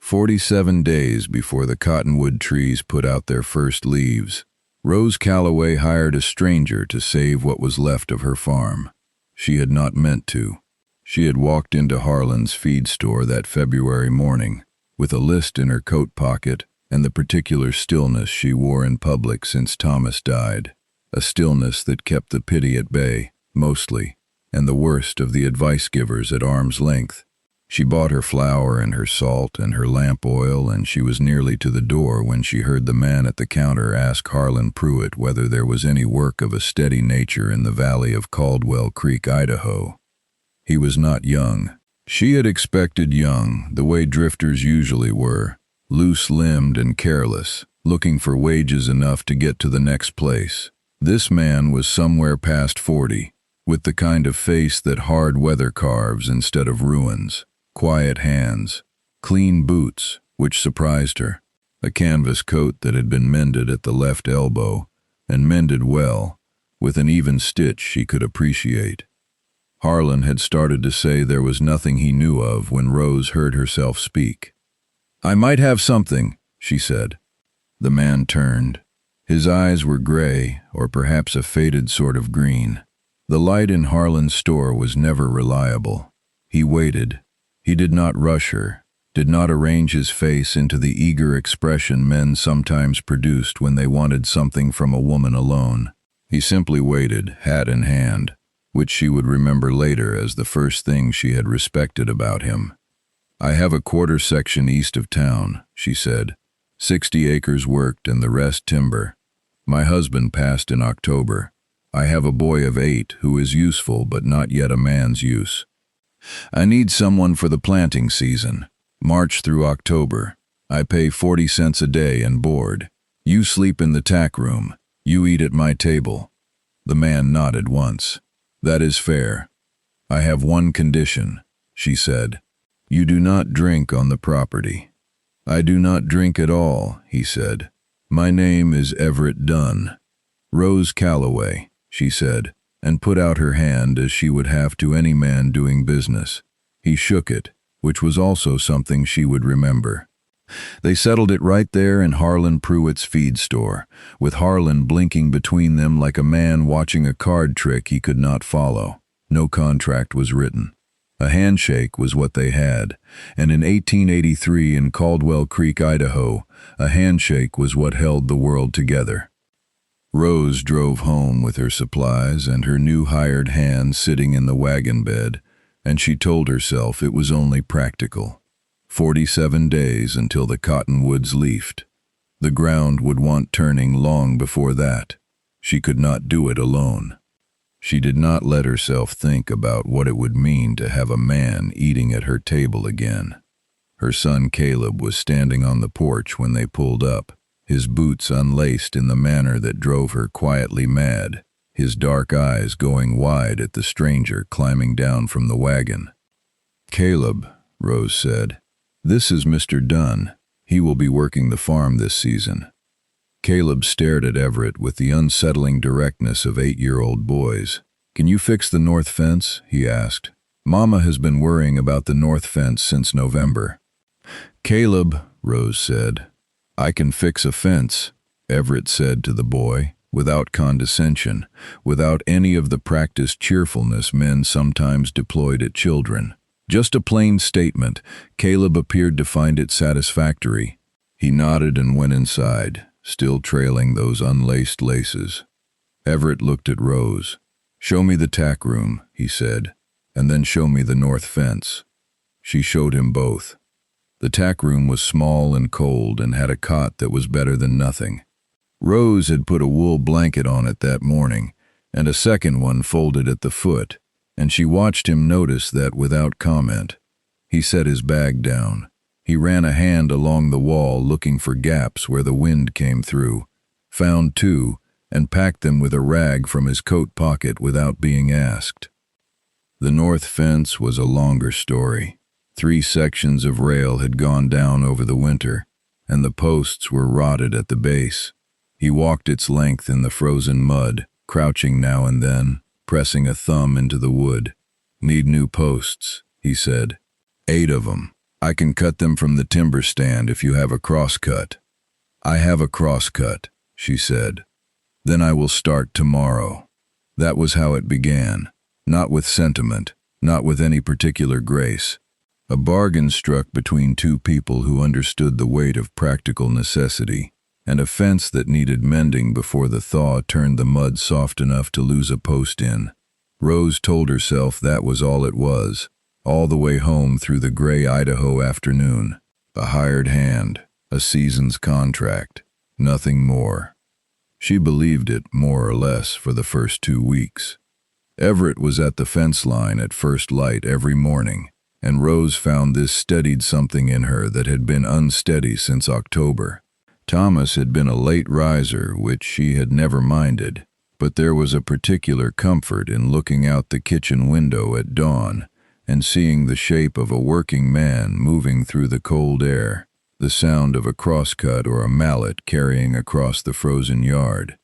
47 days before the cottonwood trees put out their first leaves, Rose Calloway hired a stranger to save what was left of her farm. She had not meant to. She had walked into Harlan's feed store that February morning, with a list in her coat pocket and the particular stillness she wore in public since Thomas died, a stillness that kept the pity at bay, mostly, and the worst of the advice givers at arm's length. She bought her flour and her salt and her lamp oil, and she was nearly to the door when she heard the man at the counter ask Harlan Pruitt whether there was any work of a steady nature in the valley of Caldwell Creek, Idaho. He was not young. She had expected young, the way drifters usually were, loose-limbed and careless, looking for wages enough to get to the next place. This man was somewhere past 40, with the kind of face that hard weather carves instead of ruins. Quiet hands, clean boots, which surprised her, a canvas coat that had been mended at the left elbow, and mended well, with an even stitch she could appreciate. Harlan had started to say there was nothing he knew of when Rose heard herself speak. "I might have something," she said. The man turned. His eyes were gray, or perhaps a faded sort of green. The light in Harlan's store was never reliable. He waited. He did not rush her, did not arrange his face into the eager expression men sometimes produced when they wanted something from a woman alone. He simply waited, hat in hand, which she would remember later as the first thing she had respected about him. "I have a quarter section east of town," she said. 60 acres worked and the rest timber. My husband passed in October. I have a boy of 8 who is useful but not yet a man's use. I need someone for the planting season, March through October. I pay 40 cents a day and board. You sleep in the tack room. You eat at my table." The man nodded once. "That is fair. I have one condition," she said. "You do not drink on the property." "I do not drink at all," he said. "My name is Everett Dunn." "Rose Calloway," she said, and put out her hand as she would have to any man doing business. He shook it, which was also something she would remember. They settled it right there in Harlan Pruitt's feed store, with Harlan blinking between them like a man watching a card trick he could not follow. No contract was written. A handshake was what they had, and in 1883 in Caldwell Creek, Idaho, a handshake was what held the world together. Rose drove home with her supplies and her new hired hand sitting in the wagon bed, and she told herself it was only practical. 47 days until the cottonwoods leafed. The ground would want turning long before that. She could not do it alone. She did not let herself think about what it would mean to have a man eating at her table again. Her son Caleb was standing on the porch when they pulled up, his boots unlaced in the manner that drove her quietly mad, his dark eyes going wide at the stranger climbing down from the wagon. "Caleb," Rose said, "this is Mr. Dunn. He will be working the farm this season." Caleb stared at Everett with the unsettling directness of 8-year-old boys. "Can you fix the north fence?" he asked. "Mama has been worrying about the north fence since November." "Caleb," Rose said. "I can fix a fence," Everett said to the boy, without condescension, without any of the practiced cheerfulness men sometimes deployed at children. Just a plain statement. Caleb appeared to find it satisfactory. He nodded and went inside, still trailing those unlaced laces. Everett looked at Rose. "Show me the tack room," he said, "and then show me the north fence." She showed him both. The tack room was small and cold and had a cot that was better than nothing. Rose had put a wool blanket on it that morning, and a second one folded at the foot, and she watched him notice that without comment. He set his bag down. He ran a hand along the wall looking for gaps where the wind came through, found 2, and packed them with a rag from his coat pocket without being asked. The north fence was a longer story. 3 sections of rail had gone down over the winter, and the posts were rotted at the base. He walked its length in the frozen mud, crouching now and then, pressing a thumb into the wood. "Need new posts," he said. 8 of them. I can cut them from the timber stand if you have a crosscut. I have a crosscut, she said. Then I will start tomorrow. That was how it began, not with sentiment, not with any particular grace. A bargain struck between two people who understood the weight of practical necessity, and a fence that needed mending before the thaw turned the mud soft enough to lose a post in. Rose told herself that was all it was, all the way home through the gray Idaho afternoon. A hired hand, a season's contract, nothing more. She believed it, more or less, for the first 2 weeks. Everett was at the fence line at first light every morning, and Rose found this steadied something in her that had been unsteady since October. Thomas had been a late riser, which she had never minded, but there was a particular comfort in looking out the kitchen window at dawn and seeing the shape of a working man moving through the cold air, the sound of a crosscut or a mallet carrying across the frozen yard.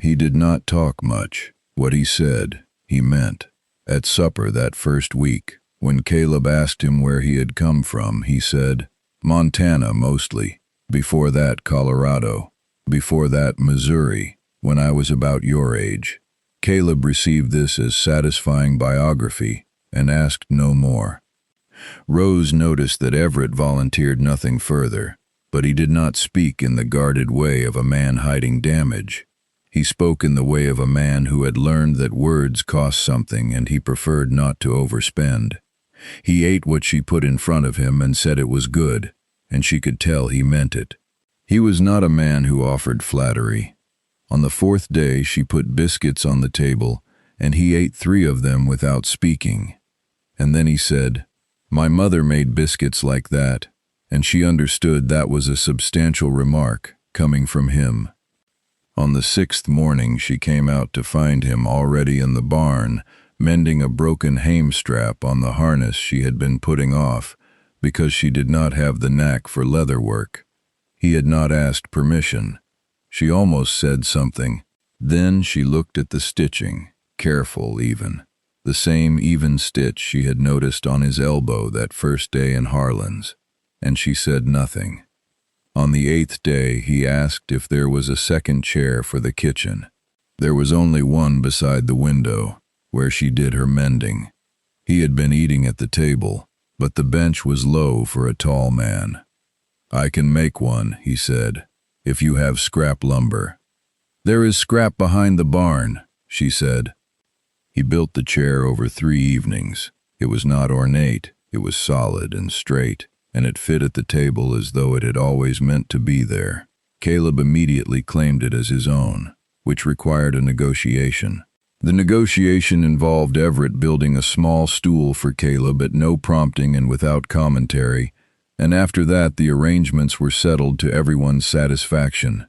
He did not talk much. What he said, he meant. At supper that first week, when Caleb asked him where he had come from, he said, "Montana mostly. Before that, Colorado. Before that, Missouri, when I was about your age." Caleb received this as satisfying biography and asked no more. Rose noticed that Everett volunteered nothing further, but he did not speak in the guarded way of a man hiding damage. He spoke in the way of a man who had learned that words cost something and he preferred not to overspend. He ate what she put in front of him and said it was good, and she could tell he meant it. He was not a man who offered flattery. On the 4th day she put biscuits on the table, and he ate 3 of them without speaking. And then he said, "My mother made biscuits like that," and she understood that was a substantial remark coming from him. On the 6th morning she came out to find him already in the barn, mending a broken hame strap on the harness she had been putting off, because she did not have the knack for leather work. He had not asked permission. She almost said something. Then she looked at the stitching, careful even. The same even stitch she had noticed on his elbow that first day in Harlan's, and she said nothing. On the 8th day he asked if there was a second chair for the kitchen. There was only one beside the window, where she did her mending. He had been eating at the table, but the bench was low for a tall man. "I can make one," he said, "if you have scrap lumber." "There is scrap behind the barn," she said. He built the chair over 3 evenings. It was not ornate, it was solid and straight, and it fit at the table as though it had always meant to be there. Caleb immediately claimed it as his own, which required a negotiation. The negotiation involved Everett building a small stool for Caleb at no prompting and without commentary, and after that the arrangements were settled to everyone's satisfaction.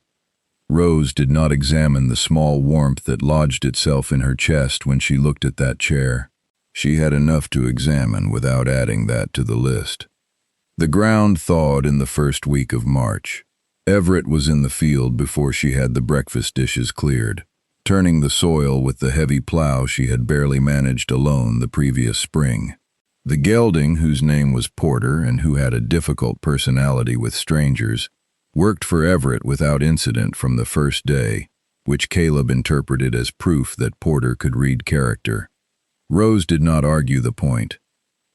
Rose did not examine the small warmth that lodged itself in her chest when she looked at that chair. She had enough to examine without adding that to the list. The ground thawed in the first week of March. Everett was in the field before she had the breakfast dishes cleared, turning the soil with the heavy plow she had barely managed alone the previous spring. The gelding, whose name was Porter and who had a difficult personality with strangers, worked for Everett without incident from the first day, which Caleb interpreted as proof that Porter could read character. Rose did not argue the point.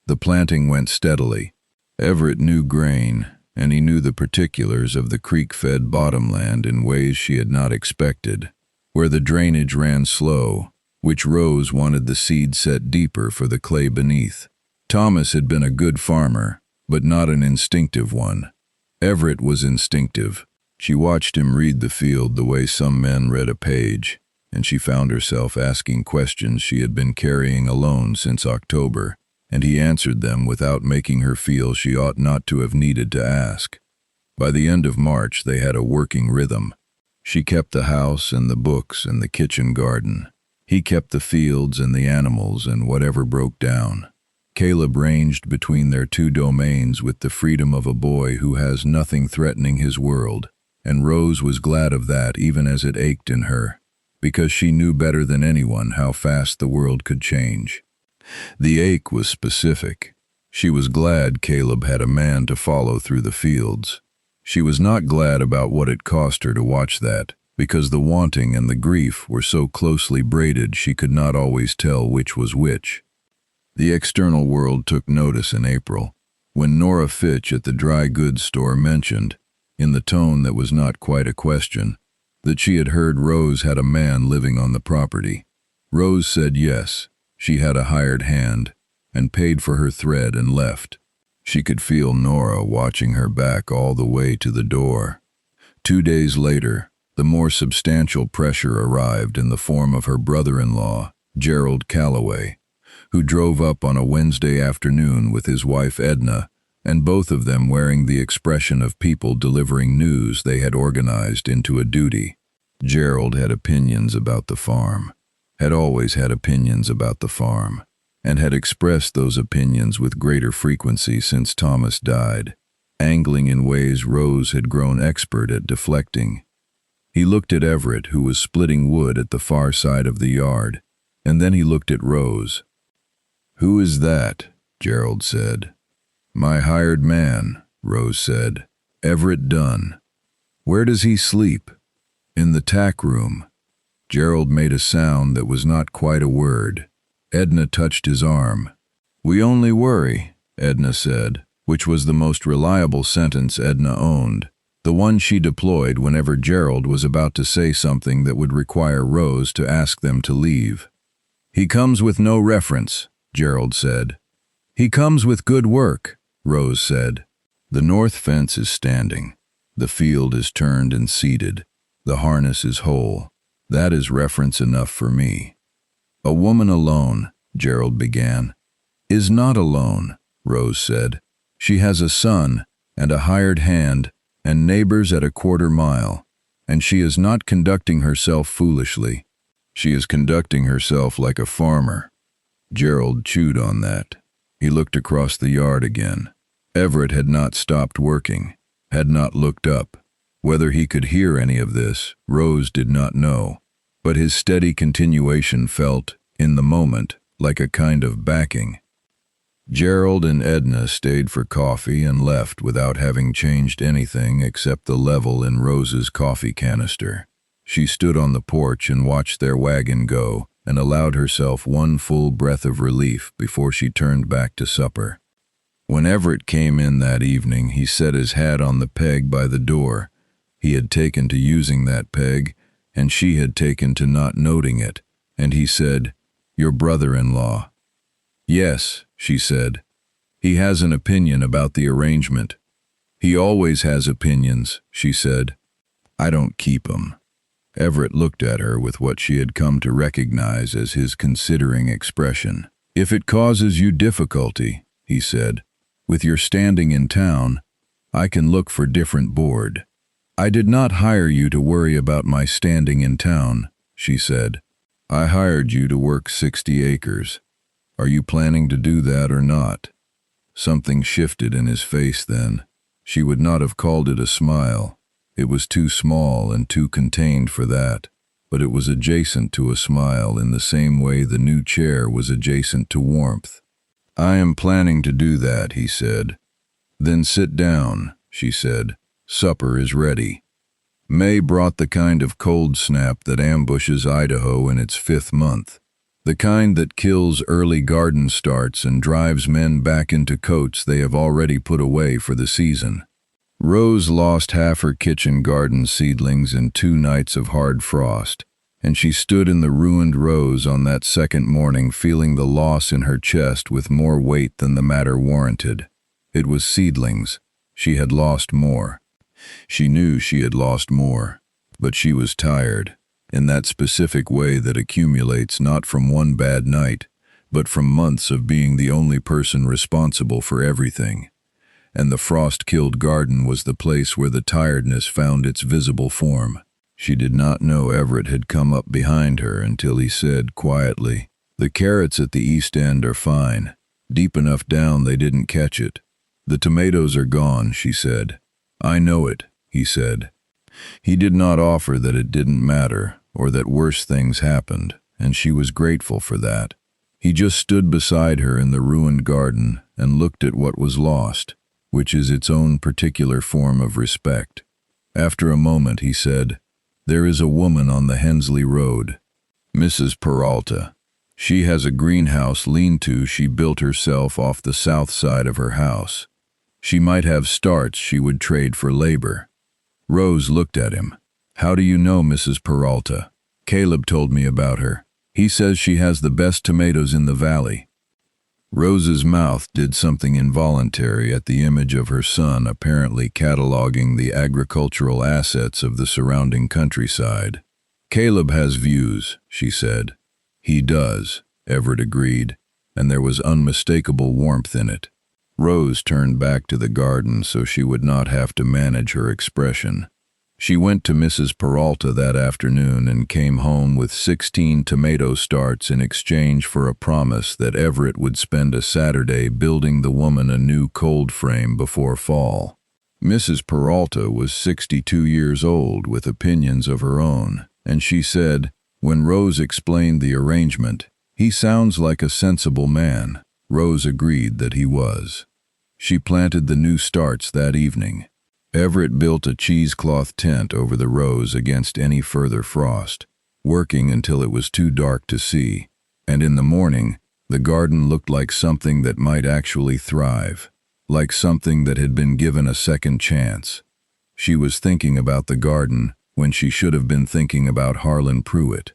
The planting went steadily. Everett knew grain, and he knew the particulars of the creek-fed bottomland in ways she had not expected, where the drainage ran slow, which Rose wanted the seed set deeper for the clay beneath. Thomas had been a good farmer, but not an instinctive one. Everett was instinctive. She watched him read the field the way some men read a page, and she found herself asking questions she had been carrying alone since October, and he answered them without making her feel she ought not to have needed to ask. By the end of March they had a working rhythm. She kept the house and the books and the kitchen garden. He kept the fields and the animals and whatever broke down. Caleb ranged between their 2 domains with the freedom of a boy who has nothing threatening his world, and Rose was glad of that even as it ached in her, because she knew better than anyone how fast the world could change. The ache was specific. She was glad Caleb had a man to follow through the fields. She was not glad about what it cost her to watch that, because the wanting and the grief were so closely braided she could not always tell which was which. The external world took notice in April, when Nora Fitch at the dry goods store mentioned, in the tone that was not quite a question, that she had heard Rose had a man living on the property. Rose said yes, she had a hired hand, and paid for her thread and left. She could feel Nora watching her back all the way to the door. 2 days later, the more substantial pressure arrived in the form of her brother-in-law, Gerald Calloway, who drove up on a Wednesday afternoon with his wife Edna, and both of them wearing the expression of people delivering news they had organized into a duty. Gerald had opinions about the farm, had always had opinions about the farm, and had expressed those opinions with greater frequency since Thomas died, angling in ways Rose had grown expert at deflecting. He looked at Everett, who was splitting wood at the far side of the yard, and then he looked at Rose. "Who is that?" Gerald said. "My hired man," Rose said. "Everett Dunn." "Where does he sleep?" "In the tack room." Gerald made a sound that was not quite a word. Edna touched his arm. "We only worry," Edna said, which was the most reliable sentence Edna owned, the one she deployed whenever Gerald was about to say something that would require Rose to ask them to leave. "He comes with no reference," Gerald said. "He comes with good work," Rose said. "The north fence is standing. The field is turned and seeded. The harness is whole. That is reference enough for me." "A woman alone," Gerald began. "Is not alone," Rose said. "She has a son and a hired hand and neighbors at a quarter mile, and she is not conducting herself foolishly. She is conducting herself like a farmer." Gerald chewed on that. He looked across the yard again. Everett had not stopped working, had not looked up. Whether he could hear any of this, Rose did not know, but his steady continuation felt, in the moment, like a kind of backing. Gerald and Edna stayed for coffee and left without having changed anything except the level in Rose's coffee canister. She stood on the porch and watched their wagon go, and allowed herself one full breath of relief before she turned back to supper. When Everett came in that evening, he set his hat on the peg by the door. He had taken to using that peg, and she had taken to not noting it, and he said, "Your brother-in-law." "Yes," she said. "He has an opinion about the arrangement." "He always has opinions," she said. "I don't keep 'em." Everett looked at her with what she had come to recognize as his considering expression. "If it causes you difficulty," he said, "with your standing in town, I can look for different board." "I did not hire you to worry about my standing in town," she said. "I hired you to work 60 acres. Are you planning to do that or not?" Something shifted in his face then. She would not have called it a smile. It was too small and too contained for that, but it was adjacent to a smile in the same way the new chair was adjacent to warmth. "I am planning to do that," he said. "Then sit down," she said. "Supper is ready." May brought the kind of cold snap that ambushes Idaho in its 5th month, the kind that kills early garden starts and drives men back into coats they have already put away for the season. Rose lost half her kitchen garden seedlings in 2 nights of hard frost, and she stood in the ruined rows on that second morning feeling the loss in her chest with more weight than the matter warranted. It was seedlings. She had lost more. She knew she had lost more, but she was tired, in that specific way that accumulates not from one bad night, but from months of being the only person responsible for everything. And the frost-killed garden was the place where the tiredness found its visible form. She did not know Everett had come up behind her until he said quietly, "The carrots at the east end are fine. Deep enough down they didn't catch it. The tomatoes are gone," she said. "I know it," he said. He did not offer that it didn't matter, or that worse things happened, and she was grateful for that. He just stood beside her in the ruined garden, and looked at what was lost, which is its own particular form of respect. After a moment he said, "There is a woman on the Hensley Road, Mrs. Peralta. She has a greenhouse lean-to she built herself off the south side of her house. She might have starts she would trade for labor." Rose looked at him. "How do you know Mrs. Peralta?" "Caleb told me about her. He says she has the best tomatoes in the valley." Rose's mouth did something involuntary at the image of her son apparently cataloging the agricultural assets of the surrounding countryside. "Caleb has views," she said. "He does," Everett agreed, and there was unmistakable warmth in it. Rose turned back to the garden so she would not have to manage her expression. She went to Mrs. Peralta that afternoon and came home with 16 tomato starts in exchange for a promise that Everett would spend a Saturday building the woman a new cold frame before fall. Mrs. Peralta was 62 years old with opinions of her own, and she said, when Rose explained the arrangement, "He sounds like a sensible man." Rose agreed that he was. She planted the new starts that evening. Everett built a cheesecloth tent over the rows against any further frost, working until it was too dark to see, and in the morning, the garden looked like something that might actually thrive, like something that had been given a second chance. She was thinking about the garden when she should have been thinking about Harlan Pruitt.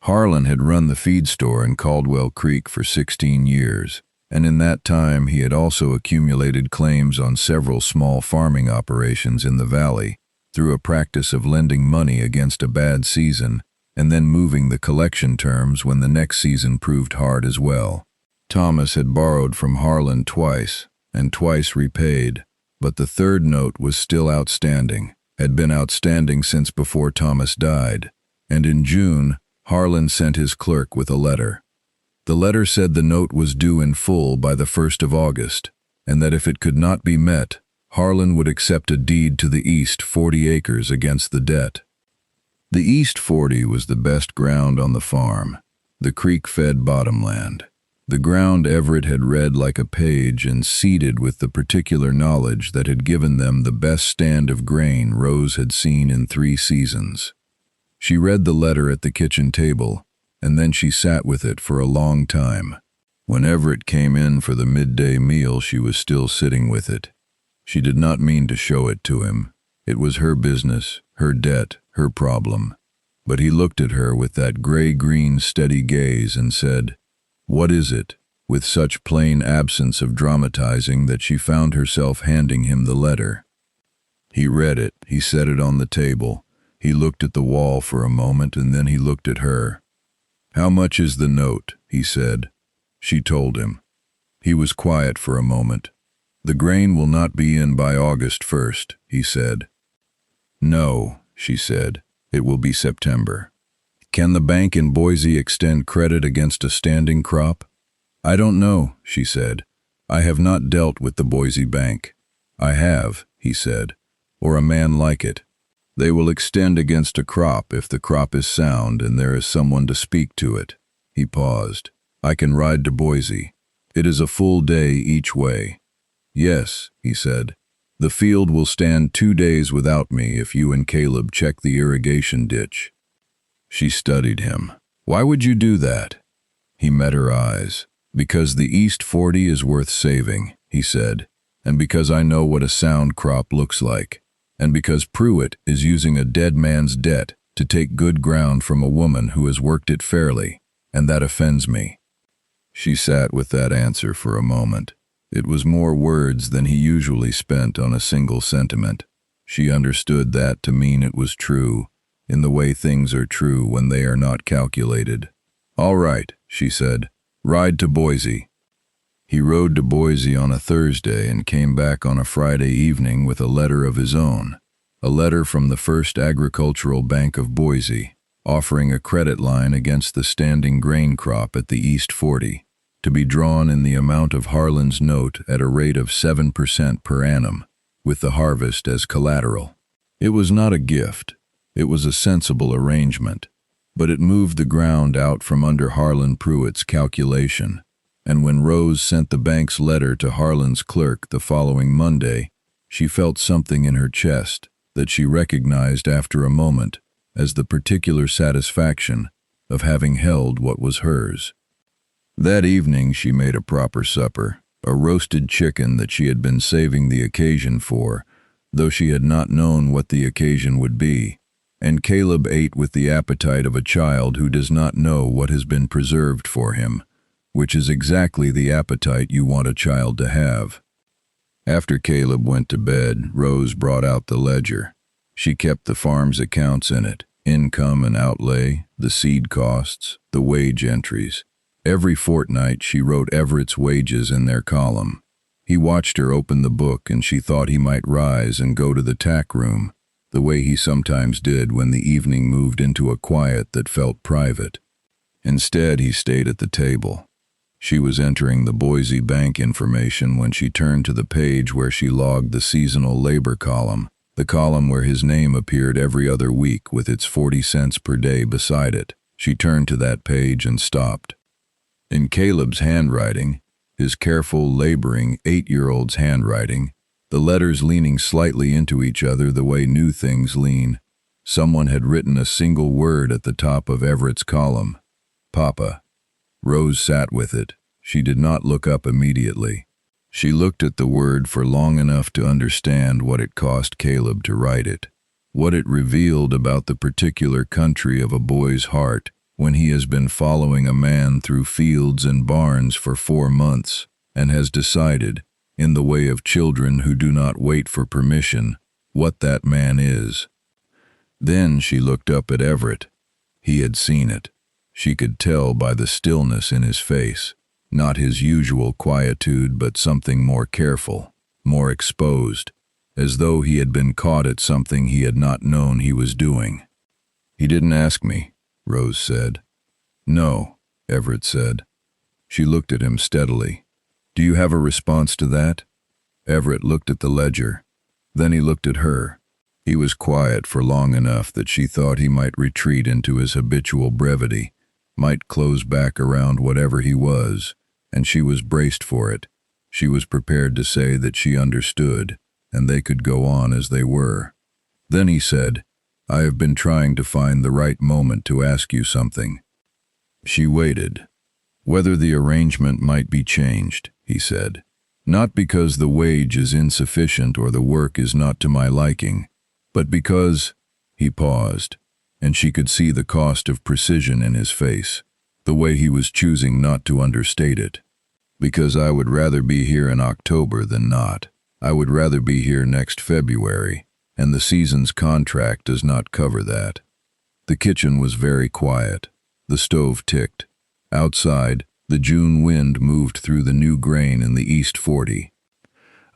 Harlan had run the feed store in Caldwell Creek for 16 years. And in that time he had also accumulated claims on several small farming operations in the valley through a practice of lending money against a bad season and then moving the collection terms when the next season proved hard as well. Thomas had borrowed from Harlan twice and twice repaid, but the third note was still outstanding, had been outstanding since before Thomas died, and in June Harlan sent his clerk with a letter. The letter said the note was due in full by the 1st of August, and that if it could not be met, Harlan would accept a deed to the east 40 acres against the debt. The east 40 was the best ground on the farm, the creek-fed bottomland. The ground Everett had read like a page and seeded with the particular knowledge that had given them the best stand of grain Rose had seen in 3 seasons. She read the letter at the kitchen table, and then she sat with it for a long time. When Everett came in for the midday meal, she was still sitting with it. She did not mean to show it to him. It was her business, her debt, her problem. But he looked at her with that gray-green steady gaze and said, "What is it?" with such plain absence of dramatizing that she found herself handing him the letter. He read it, he set it on the table. He looked at the wall for a moment and then he looked at her. "How much is the note?" he said. She told him. He was quiet for a moment. "The grain will not be in by August 1st, he said. "No," she said, "it will be September." "Can the bank in Boise extend credit against a standing crop?" "I don't know," she said. "I have not dealt with the Boise bank." "I have," he said, "or a man like it. They will extend against a crop if the crop is sound and there is someone to speak to it." He paused. "I can ride to Boise. It is a full day each way." "Yes," he said. "The field will stand 2 days without me if you and Caleb check the irrigation ditch." She studied him. "Why would you do that?" He met her eyes. "Because the East 40 is worth saving," he said, "and because I know what a sound crop looks like. And because Pruitt is using a dead man's debt to take good ground from a woman who has worked it fairly, and that offends me." She sat with that answer for a moment. It was more words than he usually spent on a single sentiment. She understood that to mean it was true, in the way things are true when they are not calculated. "All right," she said. "Ride to Boise." He rode to Boise on a Thursday and came back on a Friday evening with a letter of his own, a letter from the First Agricultural Bank of Boise, offering a credit line against the standing grain crop at the East 40, to be drawn in the amount of Harlan's note at a rate of 7% per annum, with the harvest as collateral. It was not a gift, it was a sensible arrangement, but it moved the ground out from under Harlan Pruitt's calculation. And when Rose sent the bank's letter to Harlan's clerk the following Monday, she felt something in her chest that she recognized after a moment as the particular satisfaction of having held what was hers. That evening she made a proper supper, a roasted chicken that she had been saving the occasion for, though she had not known what the occasion would be, and Caleb ate with the appetite of a child who does not know what has been preserved for him, which is exactly the appetite you want a child to have. After Caleb went to bed, Rose brought out the ledger. She kept the farm's accounts in it, income and outlay, the seed costs, the wage entries. Every fortnight she wrote Everett's wages in their column. He watched her open the book and she thought he might rise and go to the tack room, the way he sometimes did when the evening moved into a quiet that felt private. Instead, he stayed at the table. She was entering the Boise bank information when she turned to the page where she logged the seasonal labor column, the column where his name appeared every other week with its 40 cents per day beside it. She turned to that page and stopped. In Caleb's handwriting, his careful, laboring 8-year-old's handwriting, the letters leaning slightly into each other the way new things lean, someone had written a single word at the top of Everett's column: Papa. Rose sat with it. She did not look up immediately. She looked at the word for long enough to understand what it cost Caleb to write it, what it revealed about the particular country of a boy's heart when he has been following a man through fields and barns for 4 months and has decided, in the way of children who do not wait for permission, what that man is. Then she looked up at Everett. He had seen it. She could tell by the stillness in his face, not his usual quietude but something more careful, more exposed, as though he had been caught at something he had not known he was doing. "He didn't ask me," Rose said. "No," Everett said. She looked at him steadily. "Do you have a response to that?" Everett looked at the ledger. Then he looked at her. He was quiet for long enough that she thought he might retreat into his habitual brevity, might close back around whatever he was, and she was braced for it. She was prepared to say that she understood, and they could go on as they were. Then he said, "I have been trying to find the right moment to ask you something." She waited. "Whether the arrangement might be changed," he said. "Not because the wage is insufficient or the work is not to my liking, but because—" He paused, and she could see the cost of precision in his face, the way he was choosing not to understate it. "Because I would rather be here in October than not. I would rather be here next February, and the season's contract does not cover that." The kitchen was very quiet. The stove ticked. Outside, the June wind moved through the new grain in the East 40.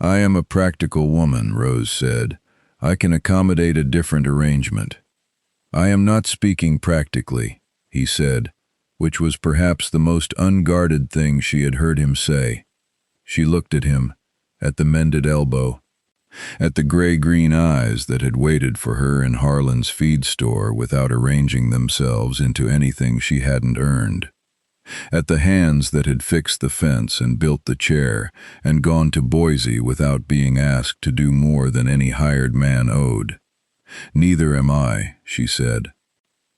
"I am a practical woman," Rose said. "I can accommodate a different arrangement." "I am not speaking practically," he said, which was perhaps the most unguarded thing she had heard him say. She looked at him, at the mended elbow, at the gray-green eyes that had waited for her in Harlan's feed store without arranging themselves into anything she hadn't earned, at the hands that had fixed the fence and built the chair and gone to Boise without being asked to do more than any hired man owed. "Neither am I," she said.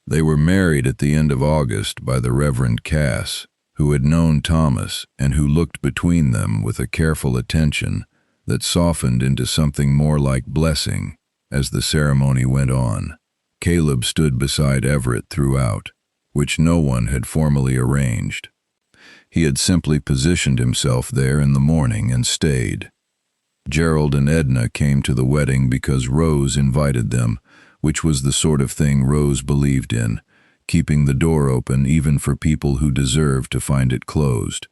They were married at the end of August by the Reverend Cass, who had known Thomas and who looked between them with a careful attention that softened into something more like blessing as the ceremony went on. Caleb stood beside Everett throughout, which no one had formally arranged. He had simply positioned himself there in the morning and stayed. Gerald and Edna came to the wedding because Rose invited them, which was the sort of thing Rose believed in, keeping the door open even for people who deserved to find it closed.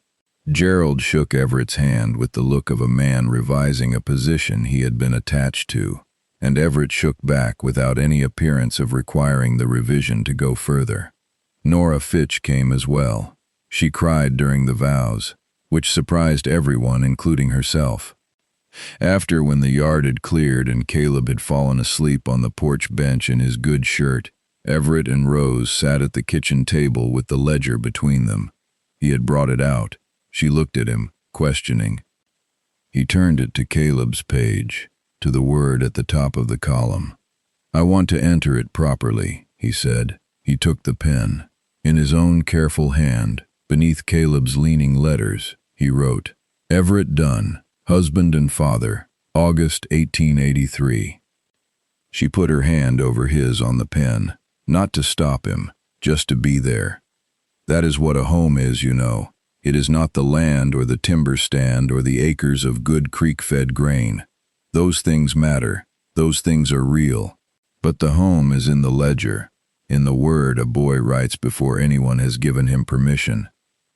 Gerald shook Everett's hand with the look of a man revising a position he had been attached to, and Everett shook back without any appearance of requiring the revision to go further. Nora Fitch came as well. She cried during the vows, which surprised everyone, including herself. After, when the yard had cleared and Caleb had fallen asleep on the porch bench in his good shirt, Everett and Rose sat at the kitchen table with the ledger between them. He had brought it out, She looked at him, questioning. He turned it to Caleb's page, to the word at the top of the column. I want to enter it properly, he said. He took the pen. In his own careful hand, beneath Caleb's leaning letters, he wrote, Everett Dunn, husband and father, August 1883. She put her hand over his on the pen, not to stop him, just to be there. That is what a home is, you know. It is not the land or the timber stand or the acres of good creek-fed grain. Those things matter. Those things are real. But the home is in the ledger, in the word a boy writes before anyone has given him permission,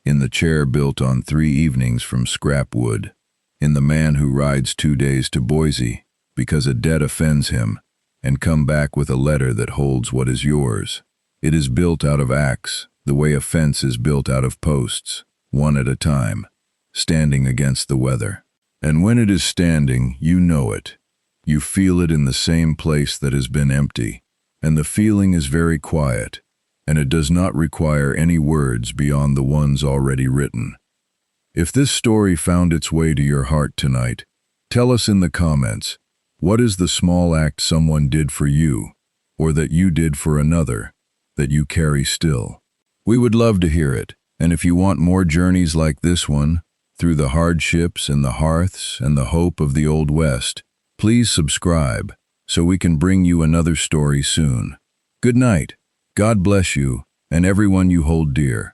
in the chair built on 3 evenings from scrap wood, in the man who rides 2 days to Boise because a debt offends him, and come back with a letter that holds what is yours. It is built out of acts, the way a fence is built out of posts, one at a time, standing against the weather. And when it is standing, you know it. You feel it in the same place that has been empty, and the feeling is very quiet, and it does not require any words beyond the ones already written. If this story found its way to your heart tonight, tell us in the comments, what is the small act someone did for you, or that you did for another, that you carry still? We would love to hear it, and if you want more journeys like this one, through the hardships and the hearths and the hope of the Old West, please subscribe so we can bring you another story soon. Good night. God bless you and everyone you hold dear.